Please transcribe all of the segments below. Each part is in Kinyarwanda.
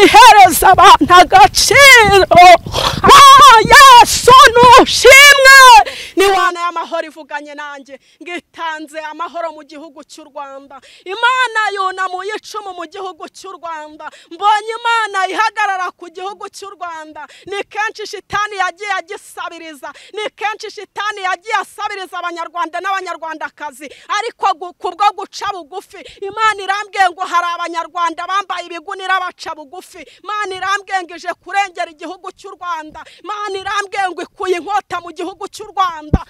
ihereza abantu agaciro. Yesu nushimwe. Ni wana y'amahoro ivuganye nanjye ngitanze amahoro mu gihugu cy'u Rwanda. Imana yunamuye icumu mu gihugu cy'u Rwanda. Mbonye Imana ihagarara ku gihugu cy'u Rwanda. Ni kenshi shitani yagiye agisabiriza, ni kenshi shitani yagiye asabiriza abanyarwanda n'abanyarwandakazi, ariko kubwo guca bugufi Imana irambwiye ngo hari abanyarwanda bambaye ibigunira baca bugufi. Imana irambwiye ngo ije kurengera igihugu cy'u Rwanda. Imana irambwiye ngo ikuye inkota mu gihugu cy'u Rwanda.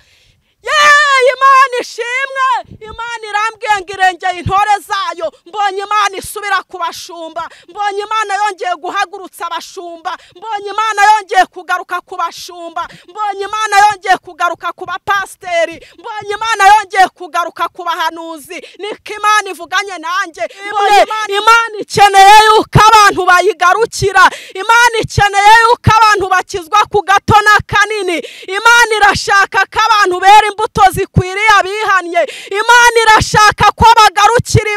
Imana ishimwe. Imana irambwiye ngo irengeye intore zayo. Mbonye Imana isubira ku bashumba. Mbonye Imana yongeye guhagurutsa abashumba. Mbonye Imana yongeye kugaruka ku bashumba. Mbonye Imana yongeye kugaruka ku bapasteri. Mbonye Imana yongeye kugaruka ku bahanuzi. Niko Imana ivuganye nanjye. Imana ikeneye yuko abantu bayigarukira. Imana ikeneye yuko abantu bakizwa ku gato na kanini. Imana irashaka ko abantu bera imbuto zikwiriye abihanye. Imana irashaka ko bagarukira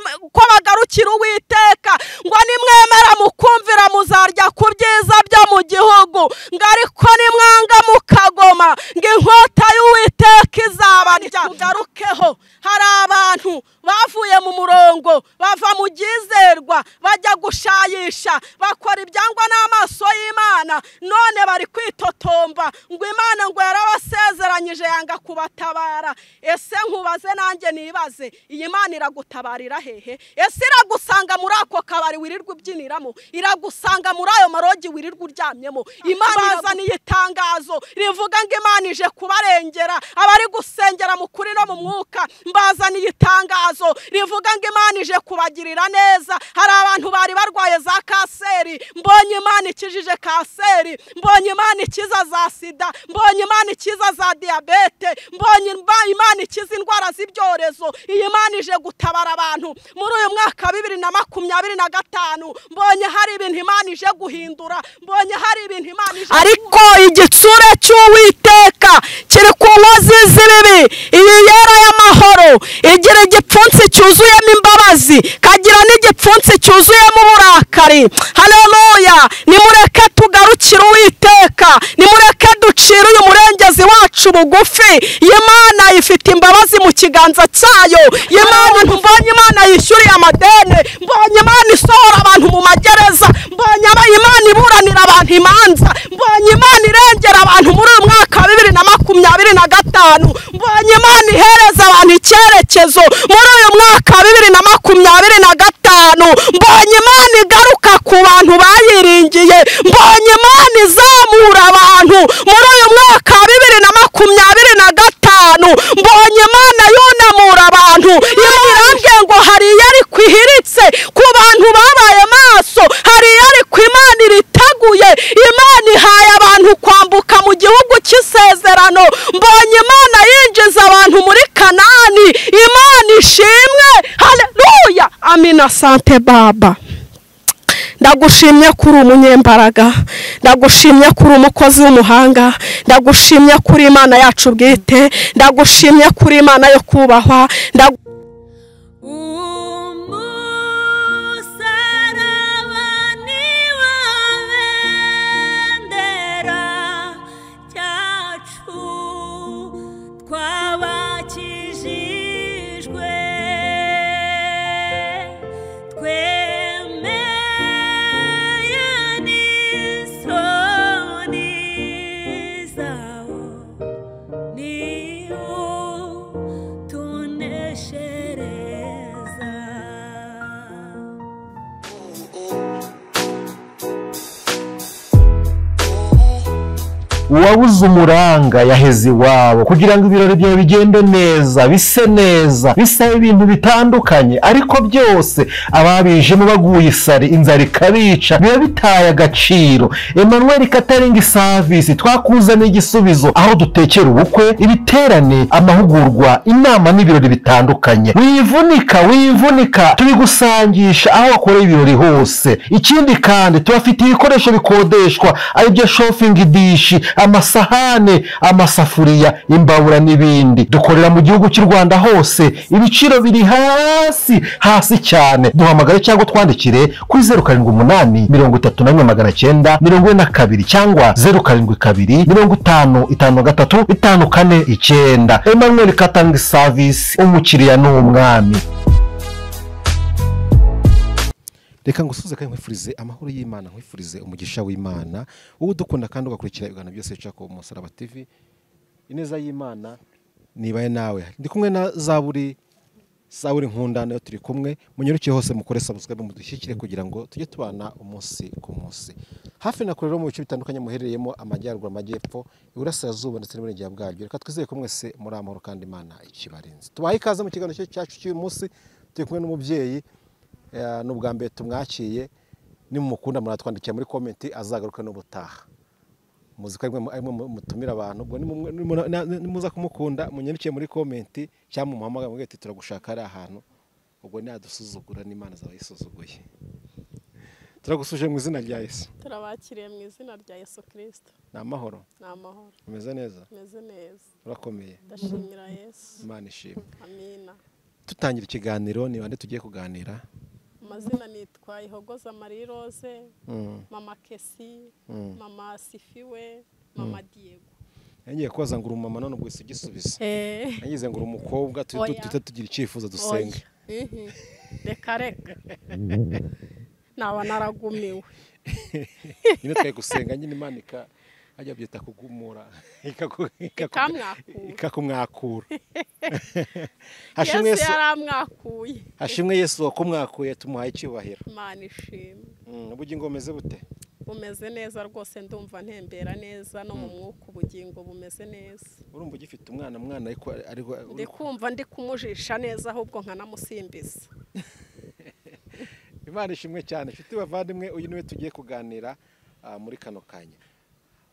Uwiteka, ngo nimwemera mukumvira muzarya ku byiza byo mu gihugu, ngo ariko nimwanga mukagoma ngo inkota y'Uwiteka izabarya. Tugarukeho, hari abantu bavuye mu murongo bava mu byizerwa bajya gushayisha, bakora ibyangwa n'amaso y'Imana, none bari kwitotomba ngo Imana ngo yarabasezeranyije yanga kubatabara. Ese nkubaze nanjye nibaze, iyi Imana iragutabarira hehe? Ese iragusanga muri ako kabari wirirwa ubyiniramo? Iragusanga muri ayo marogi wirirwa uryamyemo? Imana irazaniye itangazo rivuga ngo Imana ije kubarengera abari gusengera mu kuri no mu mwuka. Mbazaniye itangazo rivuga ngo Imana ije kubagirira neza. Hari abantu bari barwaye za kanseri, mbonye Imana ikijije kanseri. Mbonye Imana ikiza za sida. Mbonye Imana ikiza za diabete. Mbonye Imana ikiza indwara z'ibyorezo. Iyi Imana ije gutabara abantu muri uyu mwaka 2025. Mbonye hari ibintu Imana ije guhindura. Mbonye hari ibintu Imana ije, ariko igitsure cy'Uwiteka kiri ku nkozi z'ibibi. Iyi yera y'amahoro igira igipfunsi cyuzuyemo imbabazi, kagira n'igipfunsi cyuzuyemo uburakari. Haleluya. Nimureke tugarukire Uwiteka, nimureke ducire uyu murengezi wacu bugufi. Imana ifite imbabazi mu kiganza cyayo. Mbonye Imana yishyuriye amadeni. Mbonye Imana isohora abantu mu magereza. Mbonye Imana iburanira abantu imanza. Mbonye Imana irengera abantu muri uyu mwaka 2025. Mbonye Imana ihereza abantu icyerekezo muri uyu mwaka 2025. Mbonye Imana igaruka ku bantu bayiringiye. Mbonye Imana izamura abantu muri uyu mwaka 2025. Mbonye Imana yunamura abantu. Imana irambwiye ngo hari yari kwihiritse ku bantu babaye maso, hari yari ku Imana iritaguye. Imana ihaye abantu kwambuka mu gihugu cy'isezerano. Mbonye Imana yinjiza abantu muri Kanani. Imana ishimwe. Haleluya. Amina. Sante Baba. Ndagushimye kuri umunyembaraga, ndagushimye kuri umukozi w'umuhanga, ndagushimye kuri Imana yacu bwite, ndagushimye kuri Imana yo kubahwa. uwabuze umuranga yaheze iwabo kugira ngo ibirori byawe bigende neza, bise neza, bisaba ibintu bitandukanye, ariko byose ababijemo baguye isari, inzara ikabica, biba bitaye agaciro. Emmanuel Catering Service twakuzaniye igisubizo, aho dutekera ubukwe, ibiterane, amahugurwa, inama n'ibirori bitandukanye. Wivunika tubigusangisha aho wakoreye ibirori hose. Ikindi kandi tubafite ibikoresho bikodeshwa, ari byo shopping dish, amasahane, amasafuriya, imbabura n'ibindi. Dukorera mu gihugu cy'u Rwanda hose, ibiciro biri hasi cyane. Duhamagare cyangwa twandikire kuri 078 34 942 cyangwa 072 50 53 549. Emmanuel Katanga Service, umukiriya n'umwami. Reka ngusuze kandi nkwifurize amahoro y'Imana, nkwifurize umugisha w'Imana. Wowe udukunda kandi ugakurikira ibiganiro byose bica ku Musaraba TV. Ineza y'Imana nibaye nawe. Ndi kumwe na Zaburi nkunda, nayo turi kumwe. Munyerukiye hose mukore subscribe, mudushyikire kugira ngo tujye tubana umunsi ku munsi. Hafi na kurero mu bice bitandukanye muherereyemo, amajyaruguru, amajyepfo, iburasirazuba ndetse n'uburengera bwaryo. Reka twizeye ko mwese muri amahoro kandi Imana ikibarinze. Tubaye ikaze mu kiganiro cyacu cy'uyu munsi. Turi kumwe n'umubyeyi n'ubwa mbere tumwakiye. Nimumukunda muratwandikira muri comment, azagaruka n'ubutaha. Muzika arimo mutumira abantu, ubwo nimuza kumukunda munyerukiye muri comment cyangwa muhamagara mugiye ati turagushaka ari ahantu, ubwo nadusuzugura n'Imana zawe yisuzuguye. Turagusuje mu izina rya Yesu. turabakiriye mu izina rya Yesu Kristo. Namahoro. Namahoro. Umeze neza? Meze neza. Urakomeye. Ndashimira Yesu. Imana ishimwe. Amina. Tutangira ikiganiro, ni bande tugiye kuganira? Amazina nitwa Ihogoza Marie Rose, Mama Kesi, Mama Sifiwe, Mama Diego. Ngiye kubaza ngo mama none ubwo igisubizo. Nagize ngo umukobwa tugira icyifuzo dusenga. Reka. Naba naragumiwe. Nyine twaye gusenga nyine Imana ajya byita kugumura ikakumwakura. Yesu yaramwakuye. Hashimwe Yesu wakumwakuye, tumuhaye icyubahiro. Imana ishimwe. Ubugingo bumeze bute? Bumeze neza rwose, ndumva ntembera neza no mu mwuka, ubugingo bumeze neza. Urumva ugifite umwana ariko ndi kumva ndi kumujisha neza, ahubwo nkanamusimbiza. Imana ishimwe cyane. Nshuti bavandimwe, uyu niwe tugiye kuganira muri kano kanya.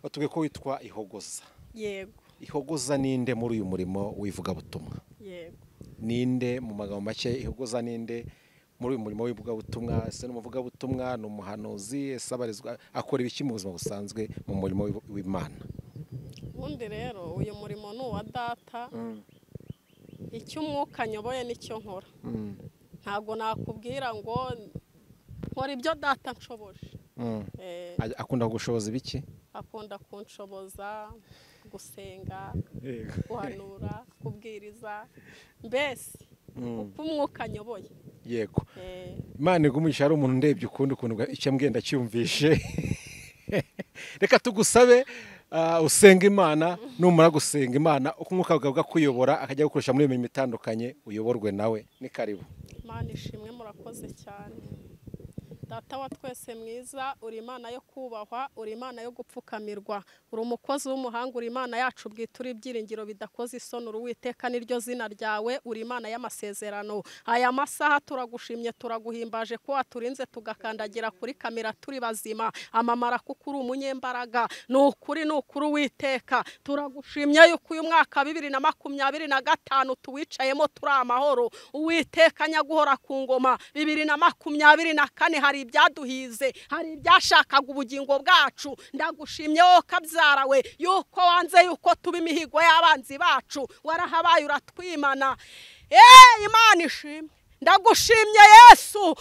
Batubwiye ko witwa Ihogoza. Yego. Ihogoza ninde muri uyu murimo w'ivugabutumwa? Yego. Ninde mu magambo make? Ihogoza ninde muri uyu murimo w'ivugabutumwa? Ese n'umuvugabutumwa, n'umuhanuzi, ese abarizwa akora ibiki mu buzima busanzwe mu murimo w'Imana? Ubundi rero uyu murimo ni uwa Data. Icyo umwuka nyoboye nicyo nkora. Ntabwo nakubwira ngo nkora ibyo Data nshoboje. Akunda gushoboza ibiki? Akunda kunshoboza gusenga, guhanura, kubwiriza, mbese uko umwuka nyoboye. Yego. Imana igumugisha, ari umuntu ndebye ukundi ukuntu icyo mbwenda cyumvishe. Reka tugusabe usenga Imana, numara gusenga Imana uko umwuka wawe kuyobora akajya gukoresha muri imirimo itandukanye, uyoborwe nawe. Ni karibu. Imana ishimwe, murakoze cyane. Data wa twese mwiza, uri Imana yo kubahwa, uri Imana yo gupfukamirwa, uri umukozi w'umuhanga, uri Imana yacu bwituri ibyiringiro bidakoze isoni, uri Uwiteka niryo zina ryawe, uri Imana y'amasezerano. Aya masaha turagushimye, turaguhimbaje ko waturinze tugakandagira kuri kamera turi bazima, amamara kuko uri umunyembaraga. Ni ukuri Uwiteka, turagushimye yuko uyu mwaka 2025 tuwicayemo turi amahoro. Uwiteka nyaguhora ku ngoma. 2024 hari ibyaduhize, hari ibyashakaga ubugingo bwacu. Ndagushimye wowe kabyarawe yuko wanze yuko tuba imihigo y'abanzi bacu, warahabaye uratwimana. Imana ishimwe. Ndagushimye Yesu,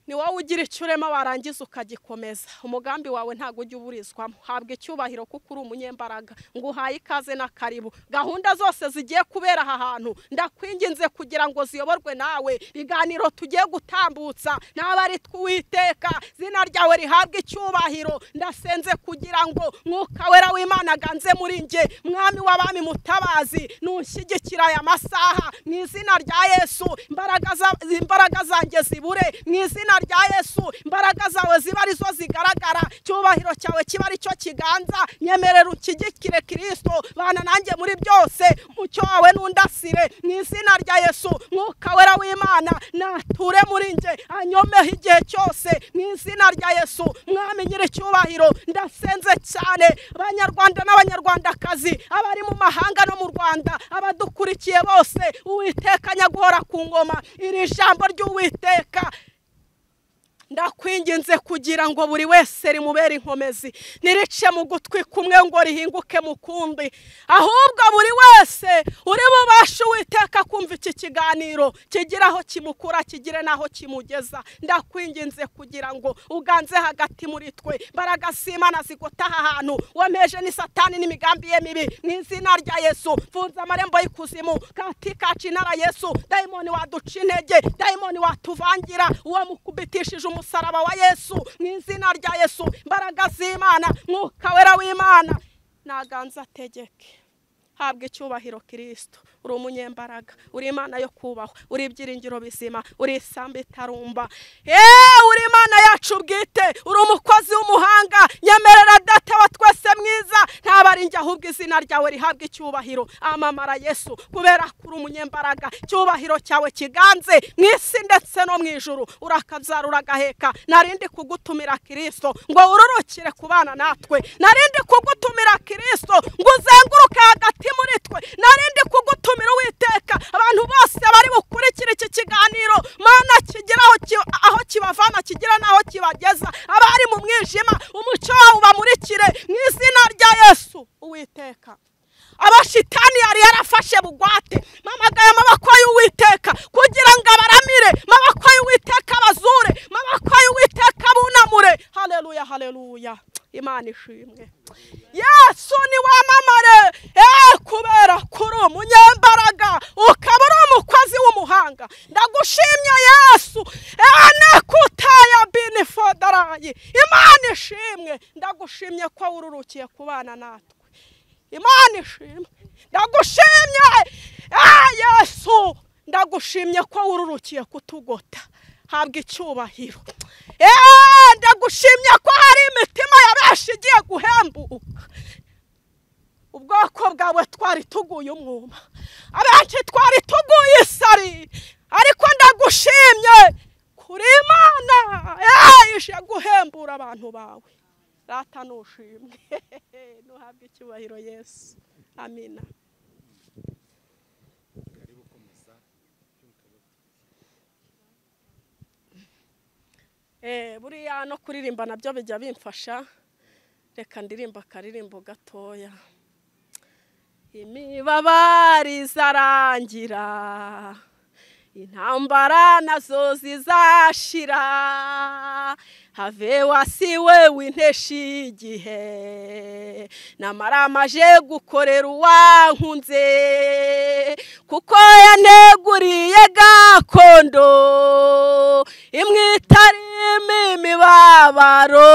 ni wowe ugira icyo urema warangiza ukagikomeza. Umugambi wawe ntago ujya uburizwamo. Habwa icyubahiro kuko uri umunyembaraga. Nguhaye ikaze na karibu. Gahunda zose zigiye kubera aha hantu ndakwinginze kugira ngo ziyoborwe nawe. Biganiro tugiye gutambutsa n'abari twiteka, zina ryawe rihabwe icyubahiro. Ndasenze kugira ngo mwuka wera w'Imana aganze muri nge, mwami w'abami mutabazi, nunshyigikira aya masaha mu izina rya Yesu. Imbaraga zanjye zibure mu izina rya Yesu, imbaraga zawe ziba arizo zigaragara, cyubahiro cyawe kiba ari cyo kiganza. Nyemerera ukigikire Kristo, bana nanjye muri byose, mucyo wawe nundasire mu izina rya Yesu. Mwuka wera w'Imana nature muri nge, anyomeho igihe cyose mu izina rya Yesu. Mwami nyiri cyubahiro, ndasenze cyane abanyarwanda n'abanyarwandakazi, abari mu mahanga no mu Rwanda, abadukurikiye bose, Uwiteka nyaguhora ku ngoma. Iri jambo ry'Uwiteka ndakwinginze kugira ngo buri wese rimubere inkomezi, nirice mu gutwi kumwe ngo rihinguke mu kundi, ahubwo buri wese uri bubashe Uwiteka kumva iki kiganiro kigira aho kimukura kigire naho kimugeza. Ndakwinginze kugira ngo uganze hagati muri twe, mbaraga z'Imana zigotaha ahantu wameje ni Satani n'imigambi ye mibi, mu izina rya Yesu. Funza amarembo y'ikuzimu katika jina la Yesu. Daimoni waduca intege, daimoni watuvangira, uwamukubitishije umusaraba wa Yesu, mu izina rya Yesu. Mbaraga z'Imana, Mwuka wera w'Imana naganza ategeke. Habwa icyubahiro Kristo. Uri umunyembaraga, uri Imana yo kubahwa, uri ibyiringiro bizima, uri isambu itarumba. Uri Imana yacu bwite, uri umukozi w'umuhanga. Nyemerera Data wa twese mwiza, ntabari njye ahubwo izina ryawe rihabwa icyubahiro. Amamara Yesu, kubera kuri umunyembaraga, cyubahiro cyawe kiganze mu isi ndetse no mu ijuru. Urakazara uragaheka. Narindi kugutumira Kristo ngo ururukire kubana natwe, narindi kugutumira Kristo ngo uzenguruke hagati muri twe, narindi kugutumira Uwiteka abantu bose bari bukurikira iki kiganiro, Mana kigeraho aho kibavana kigira naho kibageza. Abari mu mwijima umucyo wawe ubamurikire mu izina rya Yesu. Uwiteka, abashitani yari yarafashe bugwate, mamagaye amaboko y'Uwiteka kugira ngo abaramire, amaboko y'Uwiteka abazure, amaboko y'Uwiteka bunamure. Haleluya, haleluya. Imana ishimwe. Yesu ni wamamare, kubera kuri umunyembaraga ukaba uri umukozi w'umuhanga. Ndagushimye Yesu, nakutaya binifodarayi. Imana ishimwe. Ndagushimye ko ururukiye kubana natwe. Imana ishimwe. Ndagushimye Yesu, ndagushimye ko ururukiye kutugota. Habwa icyubahiro. Ndagushimye ko hari imitima yabenshi igiye guhembuka. Ubwoko bwawe twari tuguye umwuma, abenshi twari tuguye isari, ariko ndagushimye kuri Imana ije guhembura abantu bawe. Rata nushimwe. Nuhabwe icyubahiro Yesu. Amina. Buriya no kuririmba nabyo bijya bimfasha. Reka ndirimba akaririmbo gatoya. Imibabaro izarangira, intambara nazo zizashira, have wasiwe w'inteshi igihe, namaramaje gukorera uwankunze, kuko yaneguriye gakondo imwitarimo imibabaro.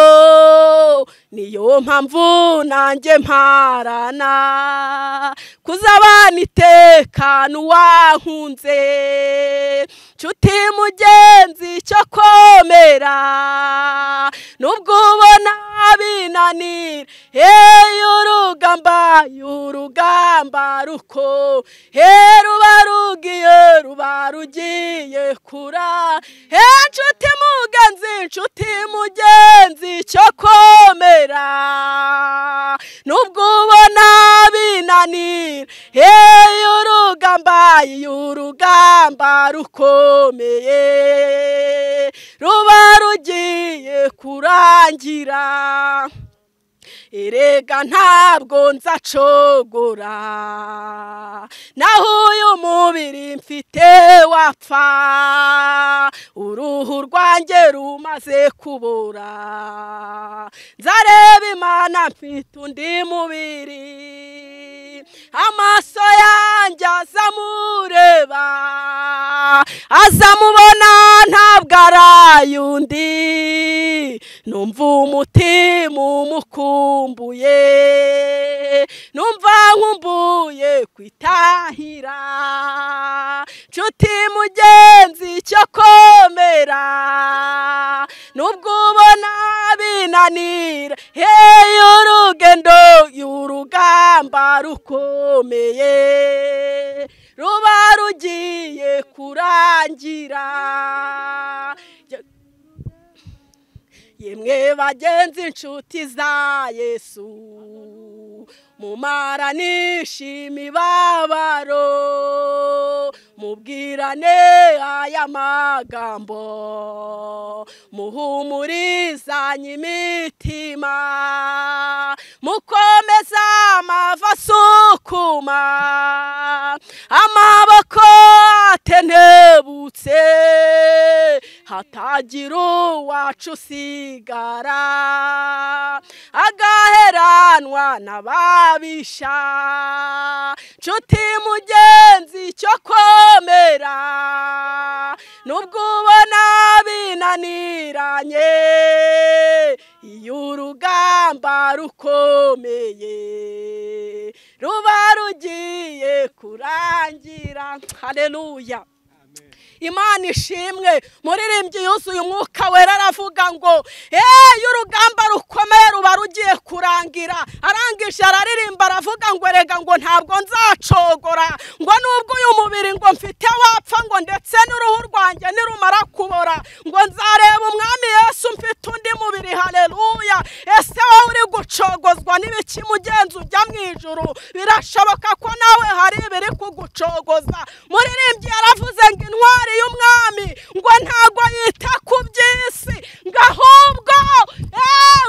Niyo mpamvu nanjye mparana kuzabana itekano wankunze. Nshuti mugenzi cyo komera, nubwo ubona binanira, urugamba ruko, ruba rugiye kura. Nshuti mugenzi cyo komera, nubwo ubona binanira, urugamba rukomeye, ruba rugiye kurangira. Erega ntabwo nzacogora, naho uyu mubiri mfite wapfa, uruhu rwanjye rumaze kubora, nzareba Imana mfite undi mubiri, amaso yanjye azamureba, azamubona ntabwo arayundi. Numva umutima umukumbuye, numva nkumbuye kwitahira. Nshuti mugenzi cyo komera, nubwo ubona binanira, urugamba rukomeye, ruba rugiye kurangira. Yemwe bagenzi inshuti za Yesu, mumaranisha imibabaro, mubwirane aya magambo muhumurizanye imitima mukomeza amava asukuma amaboko atenebutse hatagira uwacu usigara agaheranwa n'ababisha nshuti mugenzi cyo komera nubwo ubona binaniranye iyo urugamba rukomeye ruba rugiye kurangira. Haleluya. Imana ishimwe. Muririmbyi yuzuye umwuka wera aravuga ngo iyo urugamba rukomeye ruba rugiye kurangira. Arangije araririmba aravuga ngo erega ngo ntabwo nzacogora ngo nubwo uyu mubiri ngo mfite wapfa ngo ndetse n'uruhu rwanjye nirumara kubora ngo nzareba umwami Yesu mfite undi mubiri. Haleluya. Ese wowe uri gucogozwa n'ibiki mugenzi ujya mu ijuru? Birashoboka ko nawe hari ibiri kugucogoza. Muririmbyi yaravuze ngo intwari y'umwami ngo ntago yita ku by'isi ngo ahubwo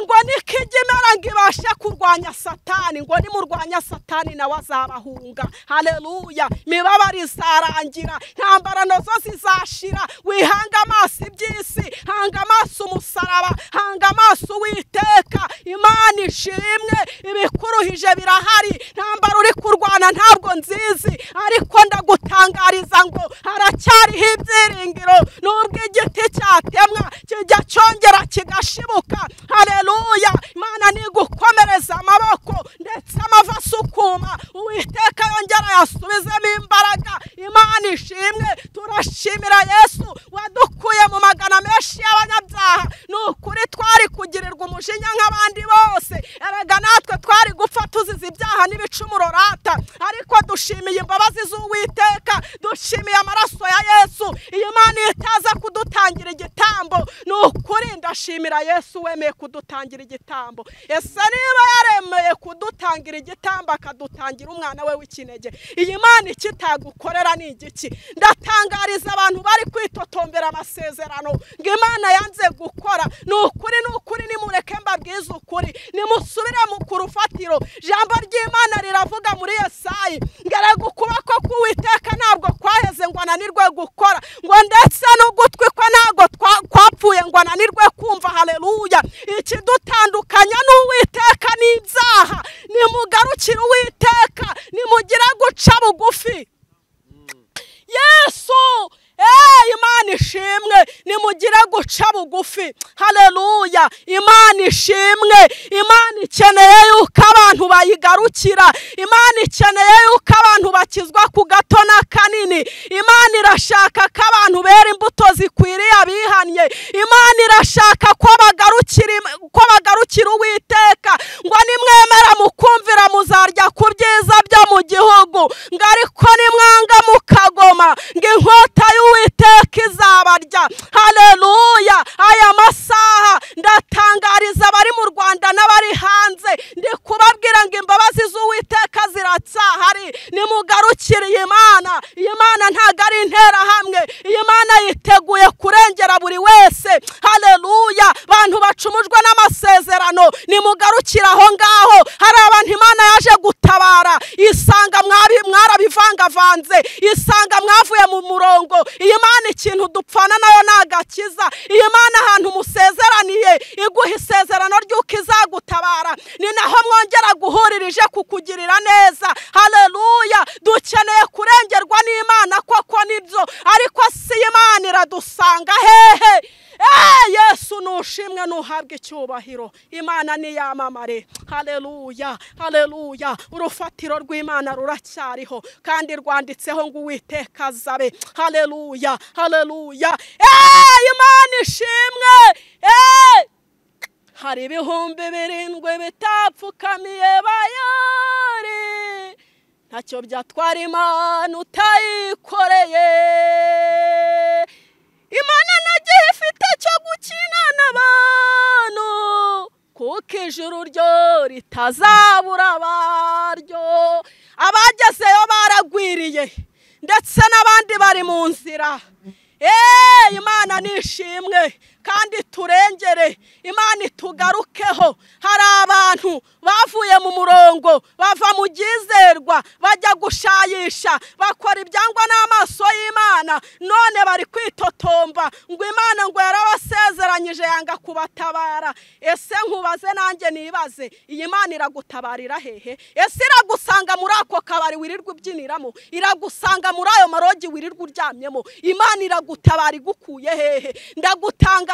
ngo nikigimera ngo ibashe kurwanya Satani, ngo nimurwanya Satani nawe azabahunga. Haleluya. Imibabaro izarangira, intambara nazo zizashira. Wihanga amaso iby'isi, hanga amaso umusaraba, hanga amaso Uwiteka. Imana ishimwe. Ibikuruhije birahari, intambara uri kurwana ntabwo nzizi, ariko ndagutangariza ngo haracyariho ibyiringiro. Nubwo igiti cyatemwa kijya cyongera kigashibuka. Haleluya. Imana nigukomereza amaboko ndetse amava asukuma, Uwiteka yongera yasubizemo imbaraga. Imana ishimwe. Turashimira Yesu wadukuye mu magana menshi y'abanyabyaha. Nukuri twari kugirirwa umujinya nk'abandi bose, erega natwe twari gupfa tuzize ibyaha n'ibicumuro rata, ariko dushimiye imbabazi z'Uwiteka, dushimiye amaraso ya Yesu. Iyi Imana itaza kudutangira igitambo, nukuri ndashimira Yesu wemeye kudutangira igitambo. Ese niba yaremeye kudutangira igitambo akadutangira umwana we w'ikinege, iyi Imana ikitagukorera ni igiki? Ndatangariza abantu bari kwitotombera amasezerano ngo Imana yanze gukora. Nukuri nimureke mbabwize ukuri, nimusubire mu kurufatiro. Jambo ry'Imana riravuga muri Yesayi ngo erega ukuboko k'Uwiteka ntabwo kwaheze ngo ananirwe gukora, ngo ndetse n'ugutwi kwe ntabwo kwapfuye ngo ananirwe kumva. Haleluya. Ikidutandukanya n'Uwiteka ni ibyaha. Nimugarukire Uwiteka, nimugire guca bugufi. Yesu Imana ishimwe. Nimugire guca bugufi. Haleluya. Imana ishimwe. Imana ikeneye yuko abantu bayigarukira. Imana ikeneye yuko abantu bakizwa ku gato na kanini. Imana irashaka ko abantu bera imbuto zikwiriye abihannye. Imana irashaka ko bagarukira Uwiteka, ngo nimwemera mukumvira muzarya ku byiza byo mu gihugu, ngo ariko nimwanga mukagoma ngo inkota y'Uwiteka izabarya. Haleluya. Aya masaha ndatangariza abari mu Rwanda n'abari hanze, ndi kubabwira ngo imbabazi z'Uwiteka ziracyahari. Nimugarukire iyi Mana. Iyi Mana ntago ari interahamwe. Iyi Mana yiteguye kurengera buri wese. Haleluya. Abantu bacumujwe n'amasezerano, nimugarukire aho ngaho. Hari abantu Imana yaje gutabara, isanga mwarabivangavanze, isanga mwavuye mu murongo. Iyi Mana ikintu dupfana nayo nagakiza. Iyi Mana ahantu musezeraniye iguha isezerano ry'uko izagutabara, ni naho mwongera guhuririje kukugirira neza. Haleluya. Dukeneye kurengerwa n'Imana koko nibyo, ariko si Imana iradusanga hehe? Yesu nushimwe nuhabwe icyubahiro. Imana ni yamamare. Haleluya. Haleluya. Urufatiro rw'Imana ruracyariho kandi rwanditseho ngo Uwiteka azabe. Haleluya. Haleluya. Imana ishimwe. Hari ibihumbi 7 bitapfukamiye Bayali, ntacyo byatwara Imana utayikoreye. Imana nagiye ifite cyo gukina n'abantu, kuko ijuru ryo ritazabura abaryo. Abagezeyo baragwiriye, ndetse n'abandi bari mu nzira. Imana nishimwe kandi turengere, Imana itugarukeho. Hari abantu bavuye mu murongo, bava mu byizerwa, bajya gushayisha, bakora ibyangwa n'amaso y'Imana, none bari kwitotomba ngo Imana ngo yarabasezeranyije yanga kubatabara. Ese nkubaze nanjye nibaze, iyi Imana iragutabarira hehe? Ese iragusanga muri ako kabari wirirwa ubyiniramo? Iragusanga muri ayo marogi wirirwa uryamyemo? Imana iragutabara igukuye hehe? Ndagutangariza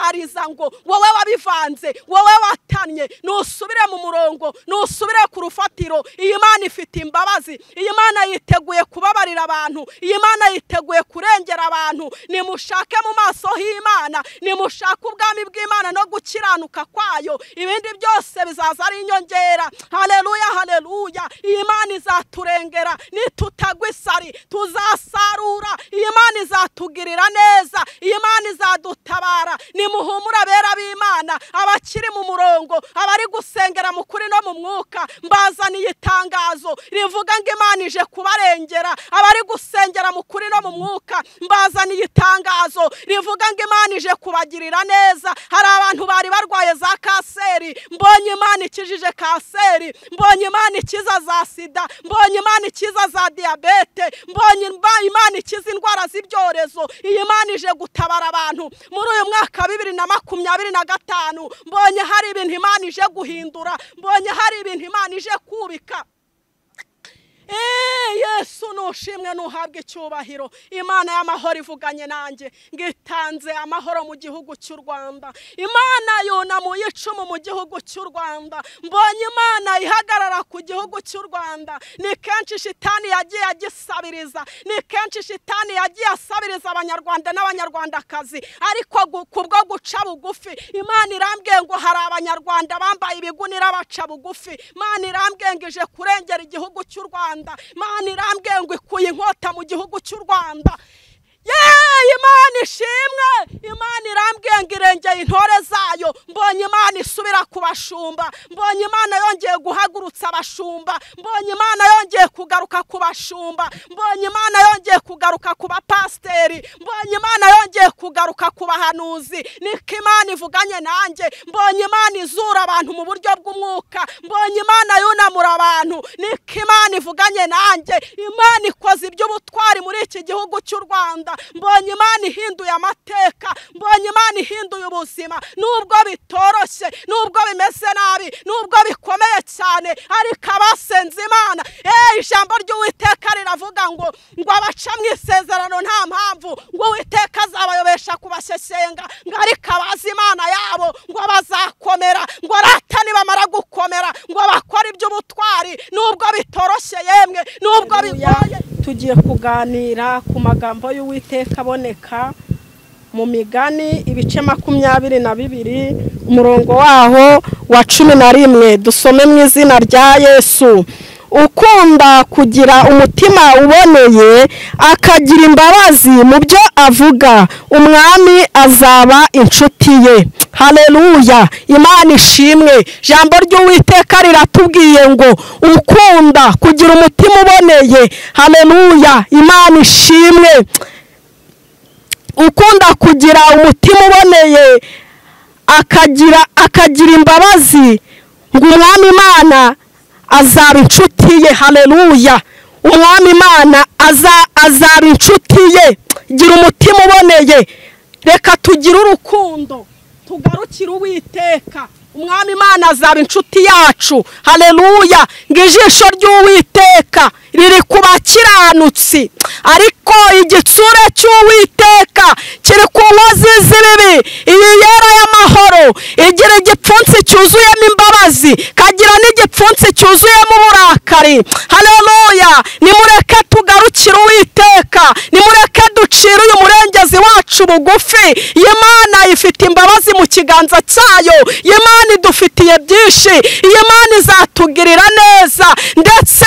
ngo wowe wabivanze, wowe watanye, nusubire mu murongo, nusubire ku rufatiro. Iyi Imana ifite imbabazi, iyi Imana yiteguye kubabarira abantu, iyi Imana yiteguye kurengera abantu. Nimushake mu maso h'Imana, nimushake ubwami bw'Imana no gukiranuka kwayo, ibindi byose bizaza ari inyongera. Haleluya, haleluya. Iyi Imana izaturengera, nitutagwa isari tuzasarura. Iyi Imana izatugirira neza, iyi Imana izadutabara. Nimuhumura bera b'Imana, abakiri mu murongo, abari gusengera mu kuri no mu mwuka, mbazaniye itangazo rivuga ngo Imana ije kubarengera. Abari gusengera mu kuri no mu mwuka, mbazaniye itangazo rivuga ngo Imana ije kubagirira neza. Hari abantu bari barwaye za kanseri, mbonye Imana ikijije kanseri, mbonye Imana ikiza za sida, mbonye Imana ikiza za diyabete, mbonye Imana ikiza indwara z'ibyorezo. Iyi Imana ije gutabara abantu muri uyu mwaka 2025. Mbonye hari ibintu Imana ije guhindura, mbonye hari ibintu Imana ije kubika. Yesu nushimwe nuhabwe icyubahiro. Imana y'amahoro ivuganye nanjye ngitanze amahoro mu gihugu cy'u Rwanda. Imana yunamuye icumu mu gihugu cy'u Rwanda. Mbonye Imana ihagarara ku gihugu cy'u Rwanda. Ni kenshi shitani yagiye agisabiriza, ni kenshi shitani yagiye asabiriza abanyarwanda n'abanyarwandakazi, ariko kubwo guca bugufi Imana irambwiye ngo hari abanyarwanda bambaye ibigunira baca bugufi. Imana irambwiye ngo ije kurengera igihugu cy'u Rwanda. Imana irambwiye ngo ikuye inkota mu gihugu cy'u Rwanda. Imana ishimwe. Imana irambwiye ngo irengeye intore zayo. Mbonye Imana isubira ku bashumba, mbonye Imana yongeye guhagurutsa abashumba, mbonye Imana yongeye kugaruka ku bashumba, mbonye Imana yongeye kugaruka ku bapasiteri, mbonye Imana yongeye kugaruka ku bahanuzi. Niko Imana ivuganye nanjye. Mbonye Imana izura abantu mu buryo bw'umwuka, mbonye Imana yunamura abantu. Niko Imana ivuganye nanjye. Imana ikoze iby'ubutwari muri iki gihugu cy'u Rwanda. Mbonye Imana ihinduye amateka, mbonye Imana ihinduye ubuzima. Nubwo bitoroshye, nubwo bimeze nabi, nubwo bikomeye cyane, ariko abasenze Imana, ijambo ry'Uwiteka riravuga ngo abaca mu isezerano nta mpamvu, ngo Uwiteka azabayobesha kubashesenga, ngo ariko abazi Imana yabo ngo bazakomera, ngo rata nibamara gukomera ngo bakora iby'ubutwari. Nubwo bitoroshye yemwe, nubwo bigoye. Tugiye kuganira ku magambo y'Uwiteka aboneka mu Migani ibice 22 umurongo waho wa 11. Dusome mu izina rya Yesu. Ukunda kugira umutima uboneye akagira imbabazi mu byo avuga, umwami azaba inshuti ye. Haleluya. Imana ishimwe. Jambo ry'Uwiteka riratubwiye ngo ukunda kugira umutima uboneye. Haleluya. Imana ishimwe. Ukunda kugira umutima uboneye akagira imbabazi, ngo umwami Imana azaba inshuti ye. Haleluya. Umwami Imana azaba inshuti ye. Gira umutima uboneye. Reka tugire urukundo, tugarukire Uwiteka. Umwami Imana azaba inshuti yacu. Haleluya. Ngijisho ry'Uwiteka riri ku bakiranutsi, ariko igitsure cy'Uwiteka kiri ku nkozi z'ibibi. Iyi yera y'amahoro igira igipfunsi cyuzuyemo imbabazi, kagira n'igipfunsi cyuzuyemo uburakari. Haleluya. Nimureke tugarukire Uwiteka, nimureke ducire uyu murenge umurengezi wacu bugufi. Imana ifite imbabazi mu kiganza cyayo, Imana idufitiye byinshi, Imana izatugirira neza, ndetse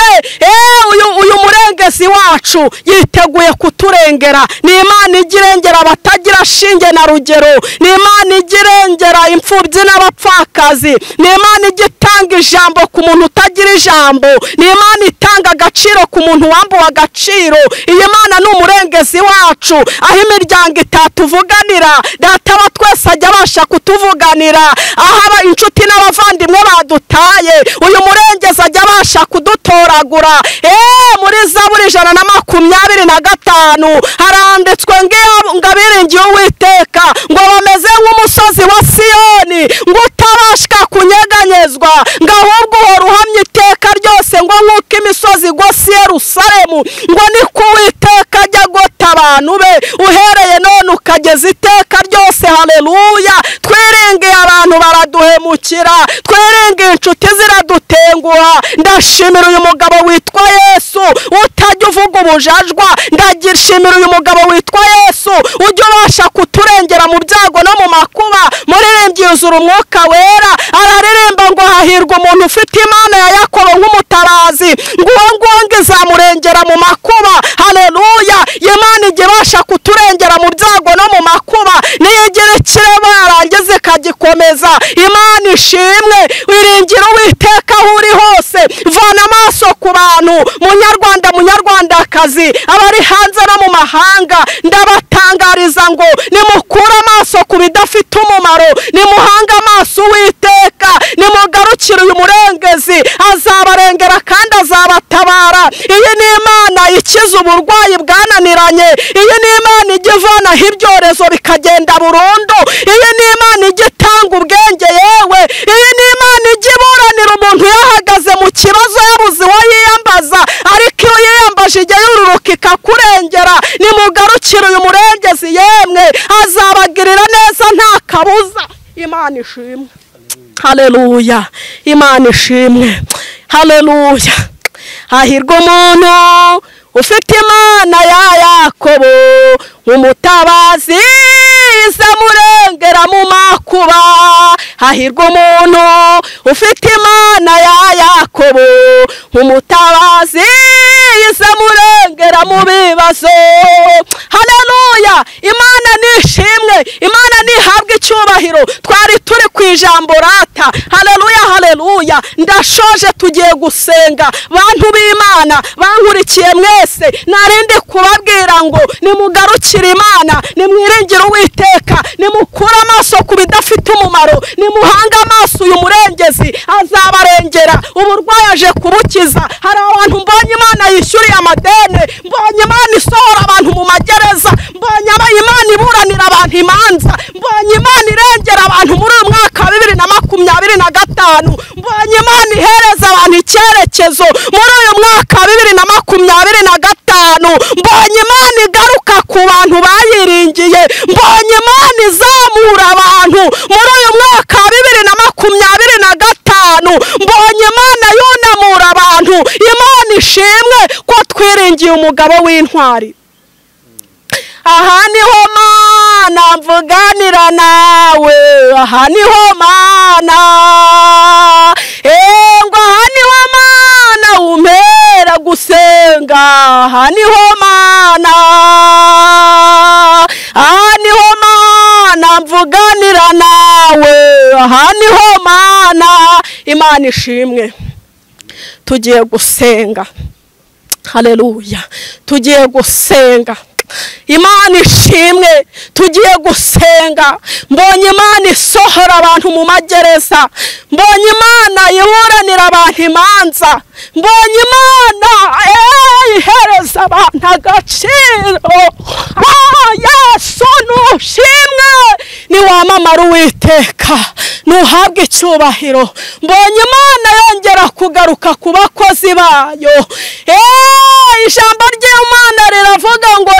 uyu murengezi wacu yiteguye kuturengera. Ni Imana igirengera abatagira shinge na rugero, ni Imana igirengera imfubyi n'abapfakazi, ni Imana igitanga ijambo ku muntu utagira ijambo, ni Imana itanga agaciro ku muntu wambuwe agaciro. Iyi Mana ni umurengezi wacu, aho imiryango itatuvuganira, Data wa twese ajya abasha kutuvuganira, aho inshuti n'abavandimwe badutaye, uyu murengezi ajya abasha kudutoragura. Muri Zaburi 125 haranditswe ngo abiringiye Uwiteka ngo bameze nk'umusozi wa Siyoni, ngo utabashwa kunyeganyezwa, ngo ahubwo uhora uhamye iteka ryose, ngo nk'uko imisozi igose Yerusalemu, ngo niko Uwiteka ajya agota abantu be uhereye none ukageza iteka ryose. Haleluya! Twiringiye abantu baraduhemukira, twiringiye inshuti ziradutenguha. Ndashimira uyu mugabo witwa Yesu utajya uvuga ubujajwa, ndashimira uyu mugabo witwa Yesu ujya ubasha kuturengera mu byago no mu makuba. Muririmbyi yuzura Umwuka Wera, araririmba ngo hahirwa umuntu ufite Imana ya Yakobo nk'umutabazi, ngo uwo izamurengera mu makuba. Haleluya! Imana ijya ibasha kuturengera mu byago no mu makuba, niyo igira ikirema yarangiza ikagikomeza. Imana ishimwe. Wiringira Uwiteka aho uri hose, vana amaso ku bantu, munyarwanda munyarwandakazi, abari hanze no mu mahanga, ndabatangariza ngo nimukure amaso ku bidafite umumaro, nimuhanga amaso Uwiteka, nimugarukire uyu murengezi, azabarengera kandi azabatabara. Iyi ni Imana ikiza uburwayi bwananiranye, iyi ni Imana ijya ivanaho ibyorezo bikagenda burundu, iyi ni Imana ijya itanga ubwenge yewe, iyi ni Imana ijya iburanira umuntu yahagaze mu kibazo yabuze uwo yiyambaza, ariko iyo yiyambaje ijya yururuka ikakurengera. Nimugarukire uyu murengezi yemwe, azabagirira neza nta kabuza. Imana ishimwe. Haleluya! Imana ishimwe. Haleluya! Hahirwa umuntu ufite Imana ya Yakobo nk'umutabazi izamurengera mu makuba. Hahirwa umuntu ufite Imana ya Yakobo nk'umutabazi izamurengera mu bibazo. Haleluya! Imana nishimwe, Imana nihabwe icyubahiro. Twari turi ku ijambo rata. Haleluya, haleluya. Ndashoje tugiye gusenga. Bantu b'Imana bankurikiye mwese, narinde kubabwira ngo nimugarukire Imana, nimwiringire Uwiteka, nimukure amaso ku bidafite umumaro, nimuhanga amaso uyu murengezi, azabarengera. Uburwayi aje kubukiza. Hari abantu mbonye Imana yishyuriye amadene, mbonye Imana isohora abantu mu magereza, mbonye Imana iburanira abantu imanza, mbonye Imana irengera abantu muri uyu mwaka wa 2025, mbonye Imana ihereza abantu icyerekezo muri uyu mwaka wa 2025, mbonye Imana igaruka ku bantu bayiringiye, mbonye Imana izamura abantu muri uyu mwaka wa 2025, mbonye Imana yunamura abantu. Imana ishimwe ko twiringiye umugabo w'intwari. Aha niho Mana mvuganira nawe, aha niho Mana, ngo aha niho Mana umpera gusenga, aha niho Mana, aha niho Mana mvuganira nawe, aha niho Mana. Imana ishimwe. Tugiye gusenga. Haleluya! Tugiye gusenga. Imana ishimwe. Tugiye gusenga. Mbonye Imana isohora abantu mu magereza, mbonye Imana iburanira abantu imanza, mbonye Imana ihereza abantu agaciro. Yesu nushimwe. Niwamamara Uwiteka, nuhabwe icyubahiro. Mbonye Imana yongera kugaruka ku bakozi bayo. Ijambo ry'Imana riravuga ngo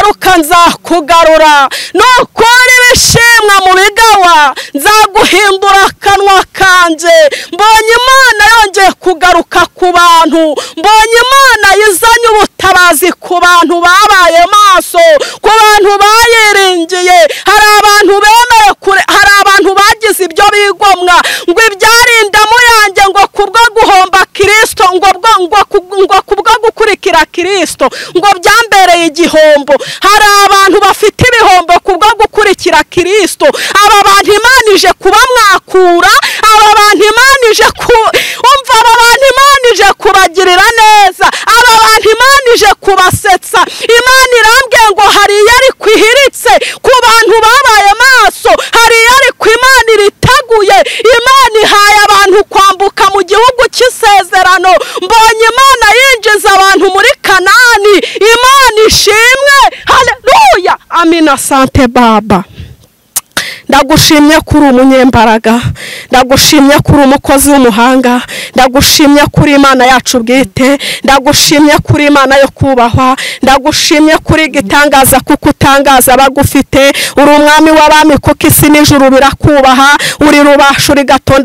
nugaruka nzakugarura, nukora ibishimwa mu bigawa nzaguhindura akanwa kanje. Mbonye Imana yongeye kugaruka ku bantu, mbonye Imana izanye ubutabazi ku bantu babaye maso, ku bantu bayiringiye. Hari abantu bemeye kure, hari abantu bagize ibyo bigomwa ngo ibyarindamu yanjye ngo kubwo guhomba Kristo, ngo kubwo gukurikira Kristo ngo byambereye igihombo. Hari abantu bafite ibihombo kubwo gukurikira Kristo. Aba bantu Imana ije kubamwakura, aba bantu Imana ije umva, aba bantu Imana ije kubagirira neza, aba bantu Imana ije kubasetsa. Imana irambwiye ngo hari yari kwihiritse ku bantu babaye maso, hari yari ku Imana iritaguye. Imana ihaye abantu kwambuka mu gihugu cy'isezerano. Mbonye Imana yinjiza abantu muri Kanani. Imana ishimwe, haleluya, amina. Sante Baba, ndagushimye kuri umunyembaraga, ndagushimye kuri umukozi w'umuhanga, ndagushimye kuri Imana yacu bwite, ndagushimye kuri Imana yo kubahwa, ndagushimye kuri gitangaza kuko utangaza abagufite. Uri umwami w'abami kuko isi n'ijuru birakubaha, uri rubasha, uri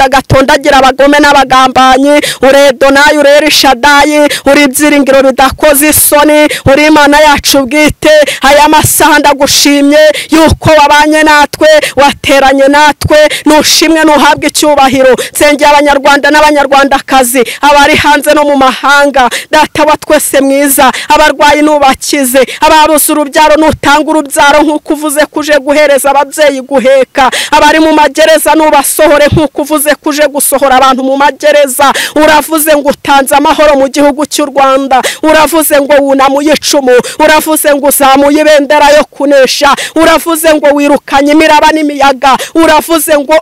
gatondagira abagome n'abagambanyi, uri Edonayi, uri Elishadayi, uri ibyiringiro bidakoze isoni, uri Imana yacu bwite. Aya masaha ndagushimye yuko wabanye natwe, wateranye natwe, nushimwe nuhabwe icyubahiro. Nsengera abanyarwanda n'abanyarwandakazi, abari hanze no mu mahanga. Data wa twese mwiza, abarwayi nubakize, ababuze urubyaro nutanga urubyaro nk'uko uvuze kuje guhereza ababyeyi guheka, abari mu magereza nubasohore nk'uko uvuze kuje gusohora abantu mu magereza. Uravuze ngo utanze amahoro mu gihugu cy'u Rwanda, uravuze ngo wunamuye icumu, uravuze ngo uzamuye ibendera yo kunesha, uravuze ngo wirukanye imiraba n'imiyaga, uravuze ngo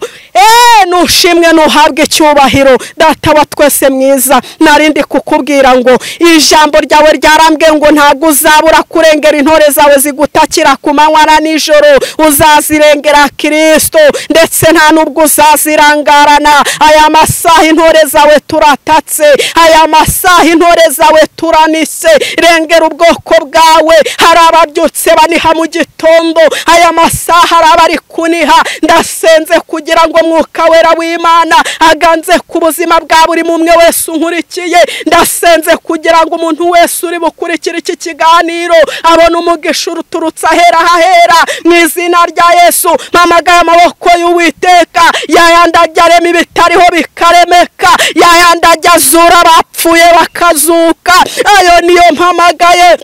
nushimwe nuhabwe icyubahiro. Data wa twese mwiza, narindi kukubwira ngo ijambo ryawe ryarambwiye ngo ntago uzabura kurengera intore zawe zigutakira ku manywa na nijoro, uzazirengera Kristo, ndetse nta nubwo uzazirangarana. Aya masaha intore zawe turatatse, aya masaha intore zawe turanise. Rengera ubwoko bwawe, hari ababyutse baniha mu gitondo, aya masaha hari abari kuniha. Ndasenze kugira ngo Mwuka Wera w'Imana aganze ku buzima bwa buri mumwe wese unkurikiye. Ndasenze kugira ngo umuntu wese uri bukurikira iki kiganiro abona umugisha uturutse ahera hahera. Mu izina rya Yesu mpamagaye amaboko y'Uwiteka, yayandi ajya arema ibitariho bikaremeka, yayandi ajya azura abapfuye bakazuka. Ayo niyo mpamagaye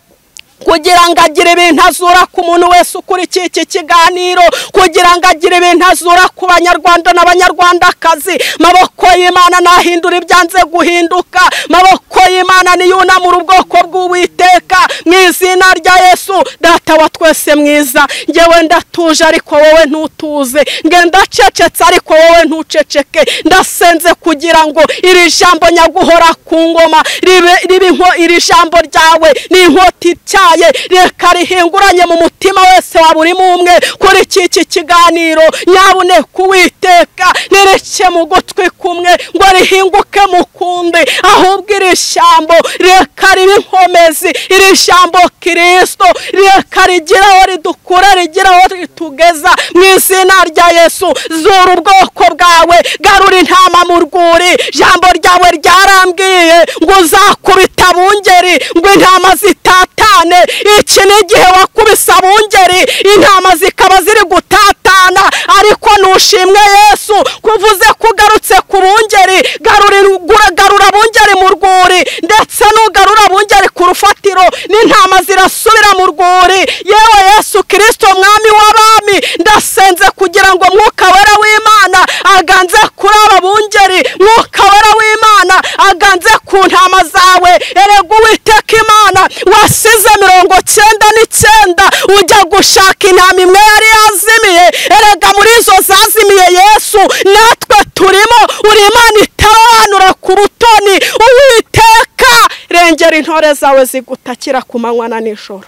kugira ngo agire ibintu azura ku muntu wese ukurikiye iki kiganiro, kugira ngo agire ibintu azura ku banyarwanda n'abanyarwandakazi. Maboko y'Imana nahindura ibyanze guhinduka, maboko y'Imana niyunamura ubwoko bw'Uwiteka mu izina rya Yesu. Data wa twese mwiza, ngewe ndatuje ariko wowe ntutuze, ngenda cecetse ariko wowe ntuceceke. Ndasenze kugira ngo iri jambo nyaguhora ku ngoma ribe iri jambo ryawe ni inkoti cyaye, reka rihinguranye mu mutima wese wa buri umwe kuri iki kiganiro. Nyabune kuwiteka nireke mu gutwi kumwe ngo rihinguke mu kundi, ahubwo iri jambo reka ribe inkomezi, iri jambo Kristo reka rigira aho ridukura, rigira aho ritugeza mu izina rya Yesu. Zura ubwoko bwawe, garura intama mu rwuri. Jambo ryawe ryarambwiye ngo uzakubita abungeri ngo intama zitatane. Iki ni igihe wakubisa abungeri, intama zikaba ziri gutatana, ariko nushimwe Yesu kuvuze kugarutse ku bungeri. Garura abungeri mu rwuri, ndetse nugarura abungeri ku rufatiro, n'intama zirasubira mu rwuri. Yewe Yesu Kristo mwami w'abami, ndasenze kugira ngo Mwuka Wera w'Imana aganze kuri aba bungeri, Mwuka Wera w'Imana aganze ku ntama zawe. Erega Uwiteka Imana wasize 99 ujya gushaka intama imwe yari yazimiye. Erega muri izo zazimiye Yesu natwe turimo. Uri Imana itarobanura ku butoni. Uwiteka rengera dore intore zawe zigutakira ku manywa na nijoro,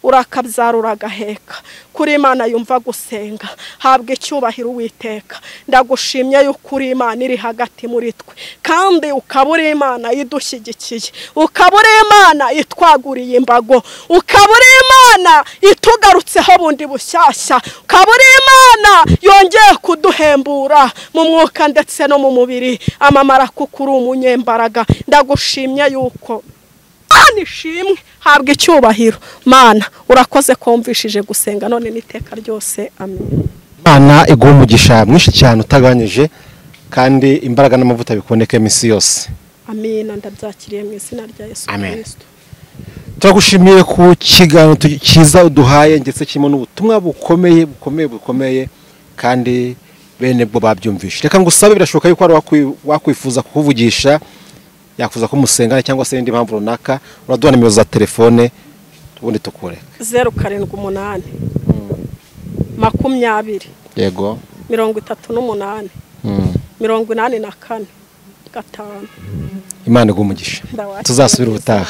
urakabyara uragaheka. Kuri Imana yumva gusenga, habwa icyubahiro Uwiteka. Ndagushimye yuko uri Imana iri hagati muri twe, kandi ukaba uri Imana idushyigikiye, ukaba uri Imana itwaguriye imbago, ukaba uri Imana itugarutseho bundi bushyashya, ukaba uri Imana yongeye kuduhembura mu mwuka ndetse no mu mubiri. Amamara kuko uri umunyembaraga. Ndagushimye yuko nishimwe, habwa icyubahiro. Mana urakoze kumvishije gusenga none n'iteka ryose. Amen. Mana iguha umugisha mwinshi cyane utagabanyije, kandi imbaraga n'amavuta bikuboneke iminsi yose. Amina. Ndabyakiriye mu izina rya Yesu Kristo. Turagushimiye ku kiganiro cyiza uduhaye, ndetse kirimo n'ubutumwa bukomeye kandi bene bwo babyumvishe. Reka ngusabe, birashoboka yuko ari wakwifuza kukuvugisha, yakuza ko musengana cyangwa se indi mpamvu runaka, uraduha nimero za telefone ubundi tukureka. 078 20 yego 38 84 5. Imana iguha umugisha. Tuzasubira ubutaha.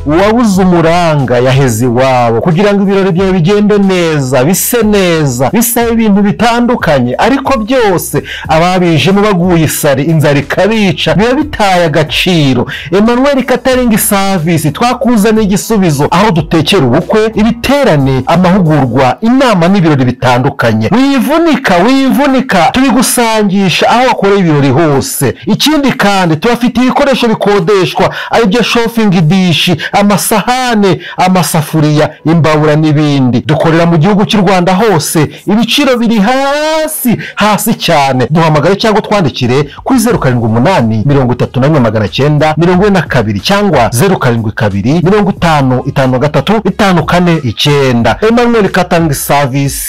Uwabuze umuranga yaheze iwabo. Kugira ngo ibirori byawe bigende neza, bise neza, bisabe ibintu bitandukanye, ariko byose ababijemo baguye isari, inzara ikabica, biba bitaye agaciro. Emmanuel Catering Service twakuzaniye igisubizo, aho dutekera ubukwe, ibiterane, amahugurwa, inama n'ibirori bitandukanye. Wivunika tubigusangisha aho wakoreye ibirori hose. Ikindi kandi tubafite ibikoresho bikodeshwa, aribyo shopping dish, amasahane, amasafuriya, imbabura n'ibindi. Dukorera mu gihugu cy'u Rwanda hose, ibiciro biri hasi cyane. Duhamagare cyangwa twandikire kuri 078 31 942 cyangwa 072 50 53 54 9. Emmanuel Catering Service,